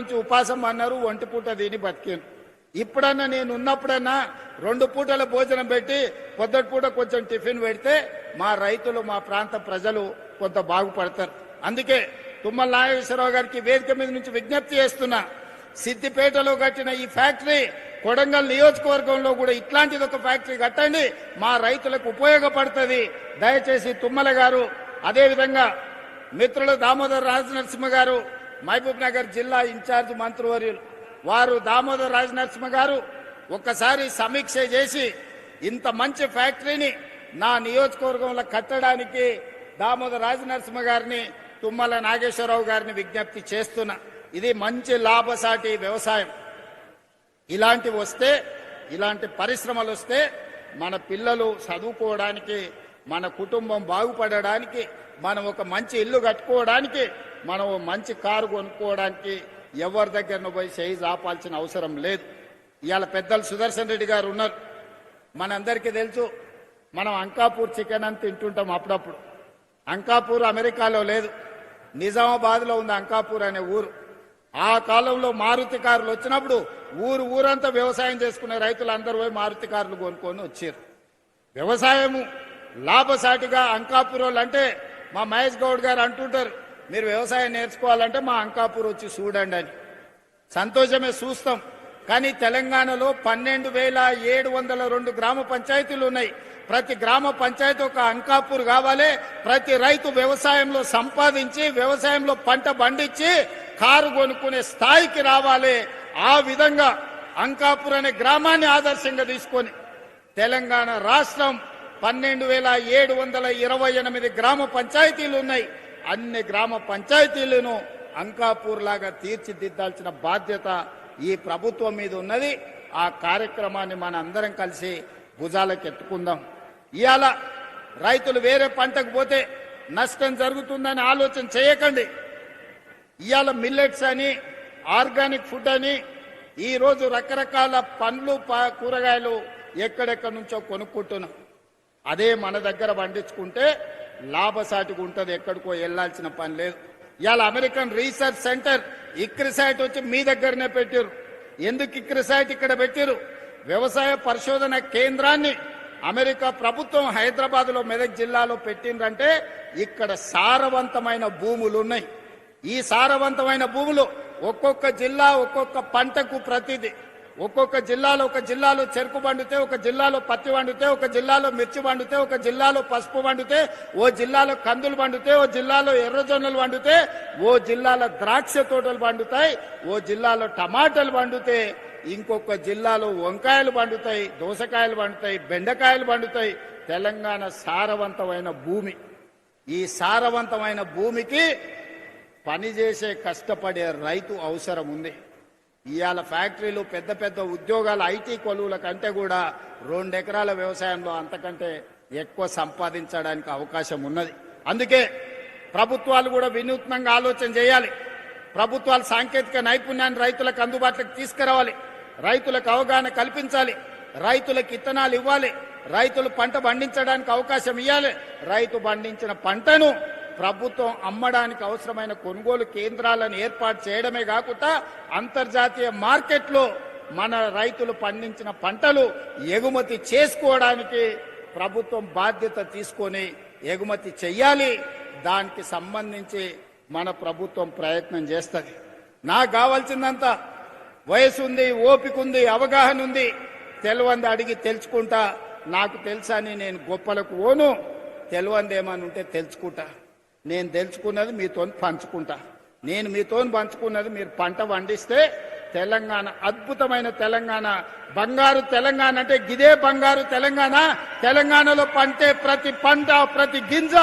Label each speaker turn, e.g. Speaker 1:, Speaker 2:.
Speaker 1: నుంచి ఉపాసం అన్నారు, ఒంటి పూట తిని బతికాను. ఇప్పుడన్నా నేను ఉన్నప్పుడన్నా 2 పూటల భోజనం పెట్టి పొద్దుటి పూట కొంచెం టిఫిన్ పెడితే మా రైతులు, మా ప్రాంత ప్రజలు కొంత బాగుపడతారు. అందుకే తుమ్మల నాగేశ్వరరావు గారికి వేదిక మీద నుంచి విజ్ఞప్తి చేస్తున్నా, సిద్దిపేటలో కట్టిన ఈ ఫ్యాక్టరీ కొడంగల్ నియోజకవర్గంలో కూడా ఇట్లాంటిది ఒక ఫ్యాక్టరీ కట్టండి, మా రైతులకు ఉపయోగపడుతుంది. దయచేసి తుమ్మల గారు, అదేవిధంగా మిత్రులు దామోదర్ రాజనరసింహ గారు, మహబూబ్ నగర్ జిల్లా ఇన్ఛార్జ్ మంత్రివర్యులు వారు దామోదర్ రాజనరసింహ గారు ఒక్కసారి సమీక్ష చేసి ఇంత మంచి ఫ్యాక్టరీని నా నియోజకవర్గంలో కట్టడానికి దామోదర్ రాజనరసింహ గారిని, తుమ్మల నాగేశ్వరరావు గారిని విజ్ఞప్తి చేస్తున్నా. ఇది మంచి లాభసాటి వ్యవసాయం. ఇలాంటివి వస్తే, ఇలాంటి పరిశ్రమలు వస్తే మన పిల్లలు చదువుకోవడానికి, మన కుటుంబం బాగుపడడానికి, మనం ఒక మంచి ఇల్లు కట్టుకోవడానికి, మనం మంచి కారు కొనుక్కోవడానికి ఎవరి దగ్గరను పోయి చేయి ఆపాల్సిన అవసరం లేదు. ఇవాళ పెద్దలు సుదర్శన్ రెడ్డి గారు ఉన్నారు. మనందరికీ తెలుసు, మనం అంకాపూర్ చికెన్ అని తింటుంటాం అప్పుడప్పుడు. అంకాపూర్ అమెరికాలో లేదు, నిజామాబాద్లో ఉంది అంకాపూర్ అనే ఊరు. ఆ కాలంలో మారుతి కార్లు వచ్చినప్పుడు ఊరంతా వ్యవసాయం చేసుకునే రైతులు అందరూ పోయి మారుతి కార్లు కొనుక్కొని వచ్చారు. వ్యవసాయము లాభసాటిగా అంకాపూర్ అంటే మా మహేష్ గౌడ్ గారు అంటుంటారు, మీరు వ్యవసాయం నేర్చుకోవాలంటే మా అంకాపూర్ వచ్చి చూడండి అని. సంతోషమే, చూస్తాం. కానీ తెలంగాణలో 12,702 గ్రామ పంచాయతీలు ఉన్నాయి. ప్రతి గ్రామ పంచాయతీ ఒక అంకాపూర్ కావాలి. ప్రతి రైతు వ్యవసాయంలో సంపాదించి, వ్యవసాయంలో పంట పండించి కారు కొనుక్కునే స్థాయికి రావాలి. ఆ విధంగా అంకాపూర్ అనే గ్రామాన్ని ఆదర్శంగా తీసుకొని తెలంగాణ రాష్ట్రం 12,728 గ్రామ పంచాయతీలు ఉన్నాయి. అన్ని గ్రామ పంచాయతీలను అంకాపూర్ లాగా తీర్చిదిద్దాల్సిన బాధ్యత ఈ ప్రభుత్వం మీద ఉన్నది. ఆ కార్యక్రమాన్ని మన అందరం కలిసి భుజాలకు ఎత్తుకుందాం. ఇవాళ రైతులు వేరే పంటకు పోతే నష్టం జరుగుతుందని ఆలోచన చేయకండి. ఇవాళ మిల్లెట్స్ అని, ఆర్గానిక్ ఫుడ్ అని ఈరోజు రకరకాల పండ్లు, కూరగాయలు ఎక్కడెక్కడి నుంచో కొనుక్కుంటున్నాం. అదే మన దగ్గర పండించుకుంటే లాభసాటిగా ఉంటుంది, ఎక్కడికో వెళ్లాల్సిన పని లేదు. ఇవాళ అమెరికన్ రీసెర్చ్ సెంటర్ ఇక్రిసైట్ వచ్చి మీ దగ్గరనే పెట్టారు. ఎందుకు ఇక్రిసైట్ ఇక్కడ పెట్టారు? వ్యవసాయ పరిశోధన కేంద్రాన్ని అమెరికా ప్రభుత్వం హైదరాబాద్లో మెదక్ జిల్లాలో పెట్టిందంటే ఇక్కడ సారవంతమైన భూములు ఉన్నాయి. ఈ సారవంతమైన భూములు ఒక్కొక్క జిల్లా ఒక్కొక్క పంటకు ప్రతిదీ, ఒక్కొక్క జిల్లాలో, ఒక జిల్లాలో చెరుకు పండితే, ఒక జిల్లాలో పత్తి పండితే, ఒక జిల్లాలో మిర్చి పండితే, ఒక జిల్లాలో పసుపు పండితే, ఓ జిల్లాలో కందులు పండితే, ఓ జిల్లాలో ఎర్రజొన్నలు పండితే, ఓ జిల్లాలో ద్రాక్ష తోటలు పండుతాయి, ఓ జిల్లాలో టమాటాలు పండితే, ఇంకొక జిల్లాలో వంకాయలు పండుతాయి, దోసకాయలు పండుతాయి, బెండకాయలు పండుతాయి. తెలంగాణ సారవంతమైన భూమి. ఈ సారవంతమైన భూమికి పనిచేసే కష్టపడే రైతు అవసరం ఉంది. ఇవాళ ఫ్యాక్టరీలు, పెద్ద పెద్ద ఉద్యోగాలు, ఐటీ కొలువుల కంటే కూడా 2 ఎకరాల వ్యవసాయంలో అంతకంటే ఎక్కువ సంపాదించడానికి అవకాశం ఉన్నది. అందుకే ప్రభుత్వాలు కూడా వినూత్నంగా ఆలోచన చేయాలి. ప్రభుత్వాలు సాంకేతిక నైపుణ్యాన్ని రైతులకు అందుబాటులోకి తీసుకురావాలి, రైతులకు అవగాహన కల్పించాలి, రైతులకు ఇత్తనాలు ఇవ్వాలి, రైతులు పంట పండించడానికి అవకాశం ఇవ్వాలి. రైతు పండించిన పంటను ప్రభుత్వం అమ్మడానికి అవసరమైన కొనుగోలు కేంద్రాలను ఏర్పాటు చేయడమే కాకుండా అంతర్జాతీయ మార్కెట్లో మన రైతులు పండించిన పంటలు ఎగుమతి చేసుకోవడానికి ప్రభుత్వం బాధ్యత తీసుకొని ఎగుమతి చెయ్యాలి. దానికి సంబంధించి మన ప్రభుత్వం ప్రయత్నం చేస్తుంది. నాకు కావాల్సిందంతా వయసు ఉంది, ఓపిక ఉంది, అవగాహన ఉంది. తెలివంది అడిగి తెలుసుకుంటా. నాకు తెలుసని నేను గొప్పలకు ఓను, తెలివంది ఏమని ఉంటే తెలుసుకుంటా. నేను తెలుసుకున్నది మీతో పంచుకుంటా. నేను మీతో పంచుకున్నది మీరు పంట పండిస్తే తెలంగాణ అద్భుతమైన తెలంగాణ, బంగారు తెలంగాణ అంటే గిదే బంగారు తెలంగాణ. తెలంగాణలో పంటే ప్రతి పంట, ప్రతి గింజ